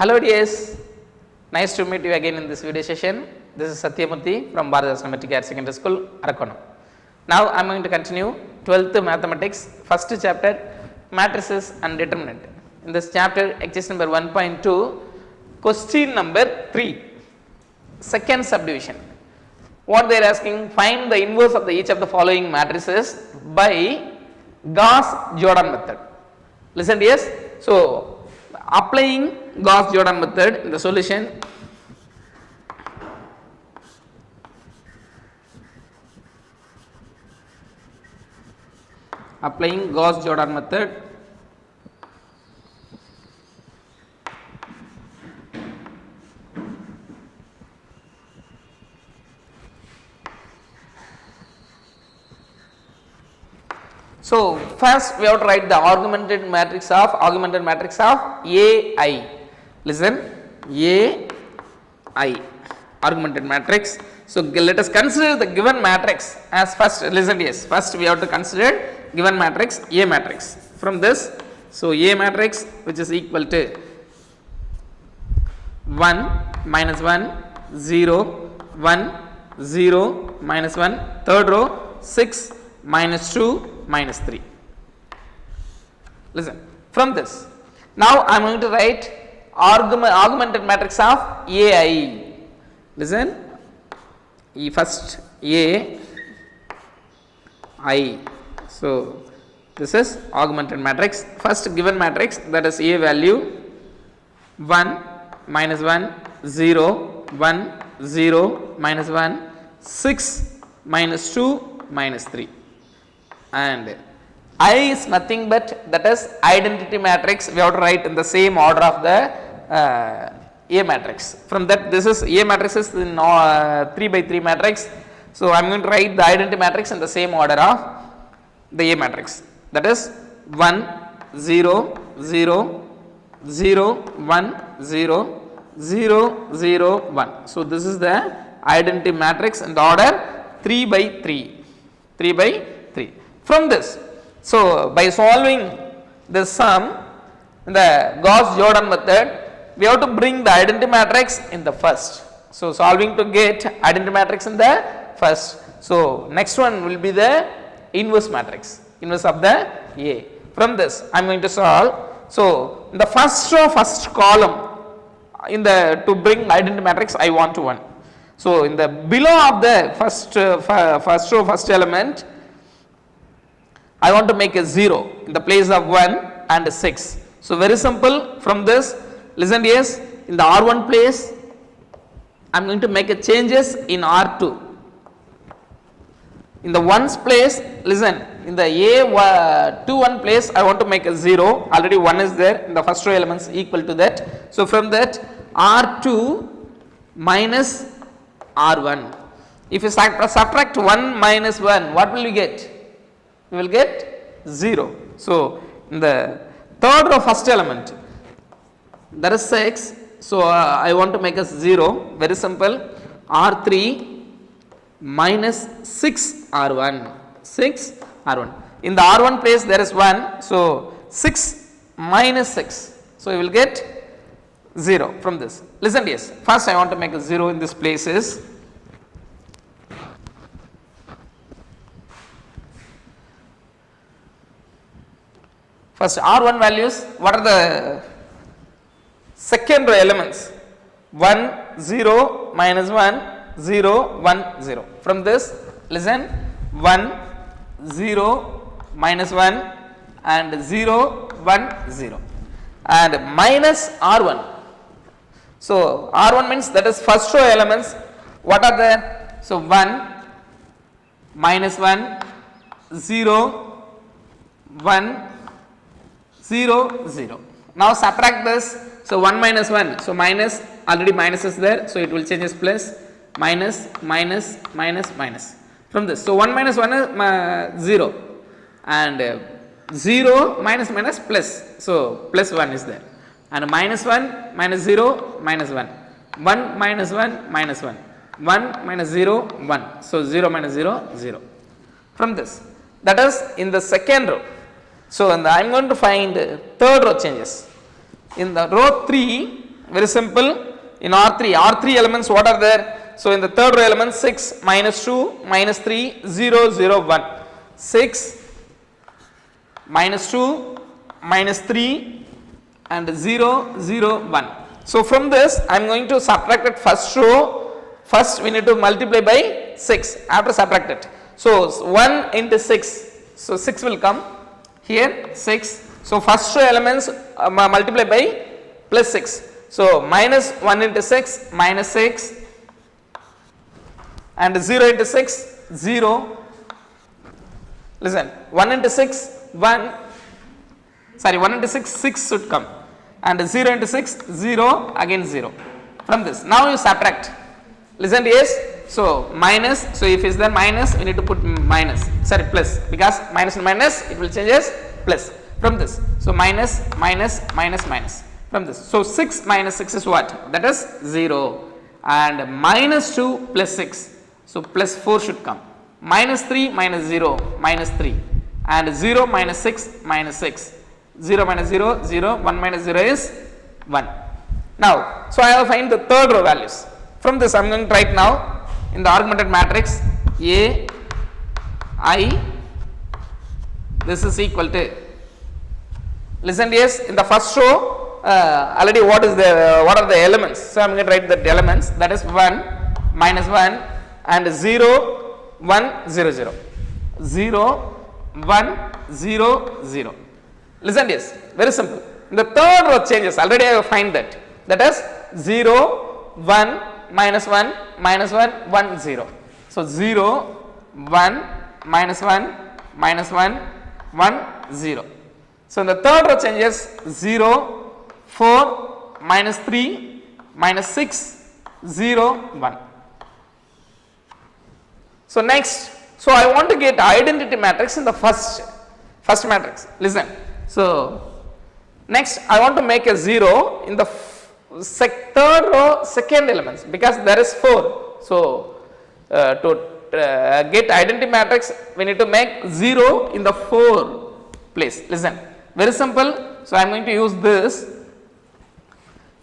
Hello dears, nice to meet you again in this video session. This is Satyamurthy from Bharathidhasanar Matric Higher Secondary School, Arakkonam. Now I am going to continue 12th mathematics, first chapter, matrices and determinant. In this chapter, exercise number 1.2, question number 3, second subdivision. What they are asking, find the inverse of each of the following matrices by Gauss-Jordan method. Listen dears, so applying Gauss-Jordan method in the solution, applying Gauss-Jordan method, so first we have to write the augmented matrix of AI. Listen, AI augmented matrix. So let us consider the given matrix as first. Listen, yes, first we have to consider given matrix A matrix. From this, so A matrix which is equal to 1 minus 1 0 1 0 minus 1, third row 6 minus 2 minus 3. Listen, from this now I am going to write augmented matrix of AI. Listen, first AI. So this is augmented matrix. First given matrix, that is A value 1 minus 1 0 1 0 minus 1 6 minus 2 minus 3, and I is nothing but that is identity matrix. We have to write in the same order of the A matrix. From that, this is A matrix is in 3 by 3 matrix. So I am going to write the identity matrix in the same order of the A matrix, that is 1 0 0 0 1 0 0 0 1. So this is the identity matrix in the order 3 by 3, 3 by 3. From this, so by solving the sum in the Gauss-Jordan method, we have to bring the identity matrix in the first. So solving to get identity matrix in the first. So next one will be the inverse matrix, inverse of the A. From this I am going to solve. So in the first row, first column, in the to bring identity matrix I want to 1. So in the below of the first row, first element, I want to make a 0 in the place of 1 and 6. So very simple. From this, listen, yes, in the R1 place I am going to make a changes in R2. In the 1's place, listen, in the A21 place I want to make a 0, already 1 is there in the first row elements equal to that. So from that, R2 minus R1. If you subtract 1 minus 1, what will you get? You will get 0. So in the third row, first element, that is 6. So I want to make a 0. Very simple. R3 minus 6 R1. 6 R1. In the R1 place there is 1. So 6 minus 6. So you will get 0 from this. Listen, yes. First I want to make a 0 in this places. First R1 values, what are the second row elements? 1 0 minus 1 0 1 0. From this, listen, 1 0 minus 1 and 0 1 0 and minus R1. So R1 means that is first row elements. What are there? So 1 minus 1 0 1 0 0. Now subtract this. So 1 minus 1. So minus, already minus is there. So it will change as plus, minus minus minus minus. From this, so 1 minus 1 is 0 and 0 minus minus plus. So plus 1 is there, and minus 1 minus 0 minus 1. 1 minus 1 minus 1. 1 minus 0 1. So 0 minus 0 0. From this, that is in the second row. So I am going to find third row changes. In the row 3, Very simple. In R3 elements what are there? So in the third row element 6 minus 2 minus 3 0 0 1. 6 minus 2 minus 3 and 0 0 1. So from this I am going to subtract it first row. First we need to multiply by 6 after subtract it. So 1 into 6. So 6 will come here 6. So first row elements multiply by plus 6. So minus 1 into 6 minus 6 and 0 into 6 0. Listen, 1 into 6 1, sorry 1 into 6 6 should come and 0 into 6 0 again 0. From this now you subtract. Listen, yes. So minus, so if is there minus we need to put minus, sorry plus, because minus and minus it will change as plus. From this, so minus minus minus minus. From this, so 6 minus 6 is what? That is 0 and minus 2 plus 6. So plus 4 should come. Minus 3 minus 0 minus 3 and 0 minus 6 minus 6. 0 minus 0 0, 1 minus 0 is 1. Now, so I have to find the third row values. From this I am going to write now in the augmented matrix A I, this is equal to, listen, yes, in the first row already what are the elements? So I am going to write the elements, that is 1 minus 1 and 0 1 0 0 0 1 0 0. Listen, yes, very simple. In the third row changes, already I have find that is 0 1 minus 1 minus 1 1 0. So 0 1 minus 1 minus 1 1 0. So in the third row changes 0 4 minus 3 minus 6 0 1. So next, so I want to get identity matrix in the first matrix. Listen, so next I want to make a 0 in the third row second elements, because there is 4. So to get identity matrix we need to make 0 in the 4 place. Listen, very simple. So I am going to use this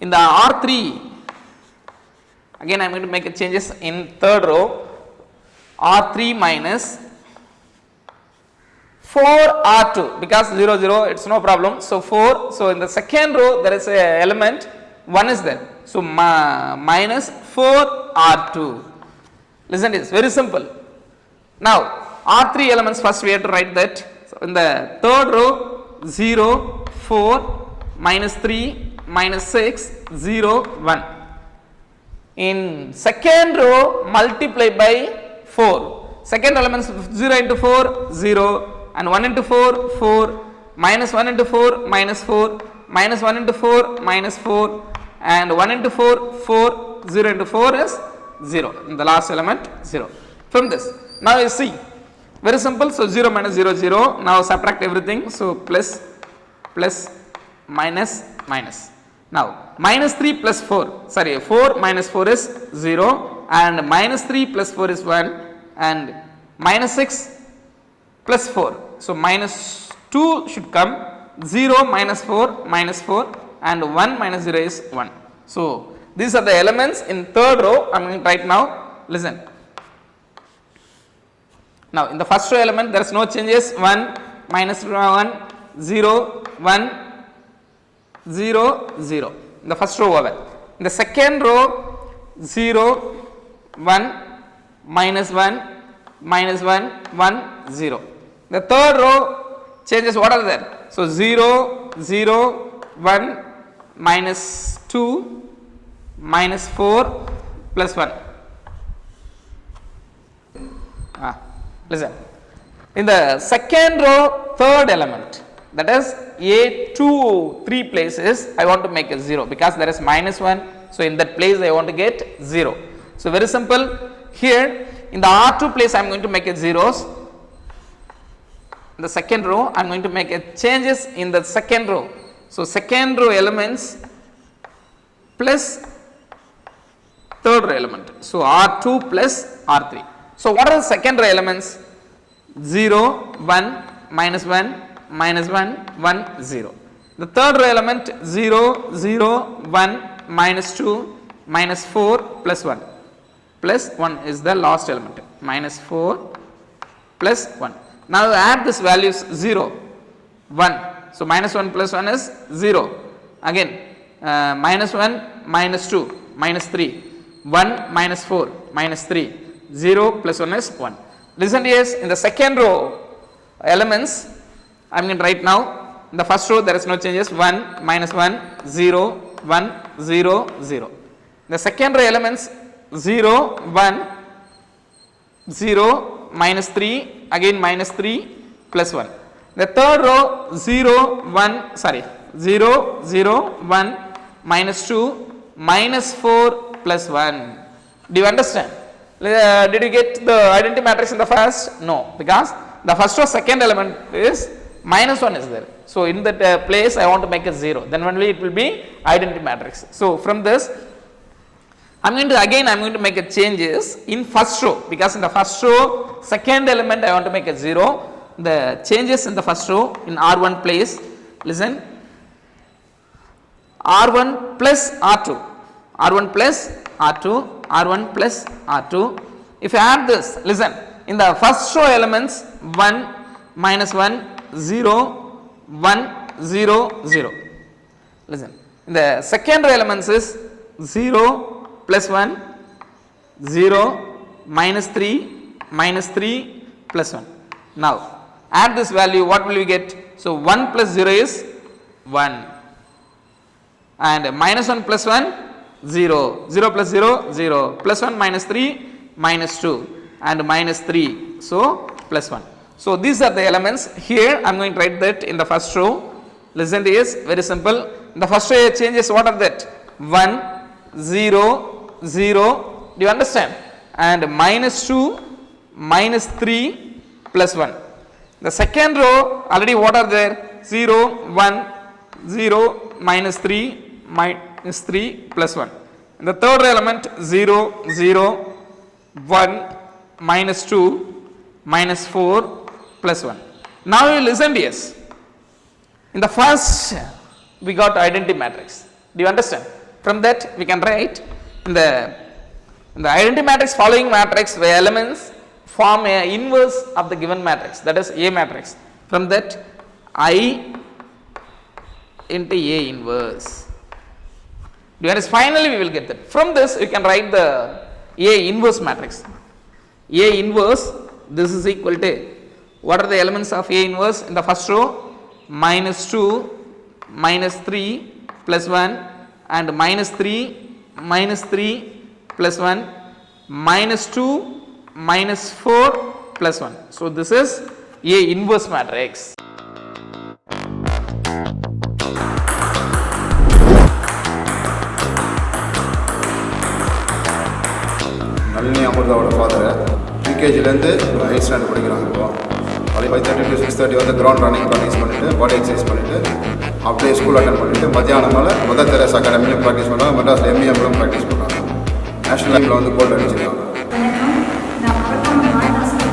in the R3. Again I am going to make a changes in third row. R3 minus 4 R2, because 0 0 it is no problem. So 4, so in the second row there is a element 1 is there. So minus 4 R2. Listen, it is very simple. Now R3 elements first we have to write that. So in the third row 0 4 minus 3 minus 6 0 1. In second row multiply by 4. Second elements 0 into 4 0 and 1 into 4 4 minus 1 into 4 minus 4 minus 1 into 4 minus 4 and 1 into 4 4 0 into 4 is 0. In the last element 0. From this now you see very simple. So 0 minus 0 0. Now subtract everything. So plus plus minus minus. Now minus 3 plus 4, sorry 4 minus 4 is 0 and minus 3 plus 4 is 1 and minus 6 plus 4. So minus 2 should come, 0 minus 4 minus 4 and 1 minus 0 is 1. So these are the elements in third row. I am going to write now. Listen. Now in the first row element there is no changes, 1 minus 1 0 1 0 0 in the first row over. In the second row 0 1 minus 1 minus 1 1 0. The third row changes what are there? So 0 0 1 minus 2 minus 4 plus 1. Listen, in the second row third element, that is A 2 3 places I want to make a 0, because there is minus 1. So in that place I want to get 0. So very simple. Here in the R2 place I am going to make a zeros. In the second row I am going to make a changes in the second row. So second row elements plus third row element. So R2 plus R3. So what are the second row elements? 0 1 minus 1 minus 1 1 0. The third row element 0 0 1 minus 2 minus 4 plus 1. Plus 1 is the last element, minus 4 plus 1. Now add this values 0, 1. So minus 1 plus 1 is 0. Again minus 1 minus 2 minus 3, 1 minus 4 minus 3, 0 plus 1 is 1. Listen to this, in the second row elements I am going to write now. In the first row there is no changes, 1 minus 1 0 1 0 0. The second row elements 0 1 0 minus 3 again minus 3 plus 1. The third row 0 1 sorry 0 0 1 minus 2 minus 4 plus 1. Do you understand? Did you get the identity matrix in the first? No, because the first row second element is minus 1 is there. So in that place I want to make a 0, then only it will be identity matrix. So from this I am going to make a changes in first row, because in the first row second element I want to make a 0. The changes in the first row in R1 place, listen, R1 plus R2, R1 plus R2, R1 plus R2. If you add this, listen, in the first row elements 1 minus 1 0 1 0 0. Listen, in the second row elements is 0 plus 1 0 minus 3 minus 3 plus 1. Now add this value, what will we get? So 1 plus 0 is 1 and minus 1 plus 1 0, 0 plus 0 0, plus 1 minus 3 minus 2 and minus 3, so plus 1. So these are the elements. Here I am going to write that in the first row. Listen to this, very simple. In the first row changes, what are that? 1 0 0, do you understand? And minus 2 minus 3 plus 1. The second row already what are there? 0 1 0 minus 3 minus 3 plus 1. In the third row element 0 0 1 minus 2 minus 4 plus 1. Now you listen to this. In the first we got identity matrix. Do you understand? From that we can write in the identity matrix following matrix where elements form a inverse of the given matrix, that is A matrix. From that I into A inverse. Do you understand? Finally we will get that. From this you can write the A inverse matrix. A inverse, this is equal to, what are the elements of A inverse in the first row? Minus 2 minus 3 plus 1 and minus 3 plus 1 minus 2 minus 4 plus 1. So this is A inverse matrix. Nalini அமிர்தாவோட father ப்ரீகேஜிலேருந்து 8th standard படிக்கிறாங்க. இப்போ அது 5:30 to 6:30 வந்து ground running practice பண்ணிவிட்டு பாடி exercise பண்ணிவிட்டு அப்படியே school attend பண்ணிவிட்டு மத்தியானம் மேலே மதர் தெரேசா அகாடமிலையும் ப்ராக்டிஸ் பண்ணுறாங்க, மெட்ராஸில் எம்இஎம்லும் ப்ராக்டிஸ் பண்ணுறாங்க. நேஷனல் லெவலில் வந்து கோல்டு அடிச்சிருக்காங்க. நான் அரக்கோணம் மாட்டாஸ்க்கு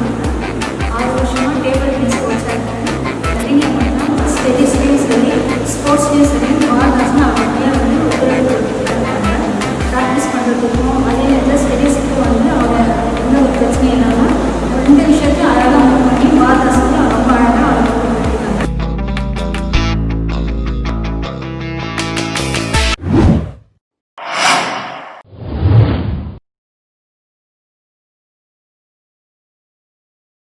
6 வருஷமாக டேபிள் டென்னிஸ் கோச்சாக இருக்கேன். நிறைய பண்ணால் ஸ்டடீஸ்லேயும் சரி ஸ்போர்ட்ஸ்லேயும் சரி பாரதாசன் அப்படியே வந்து ஒத்துழைப்பு ப்ராக்டிஸ் பண்ணுறதுக்கும் அதே நேரத்தில் ஸ்டடீஸுக்கும் வந்து அவங்க எந்த ஒரு பிரச்சனையும் இல்லாமல் 2 விஷயத்தையும் அழகாக மூவ் பண்ணி பாரதாசன்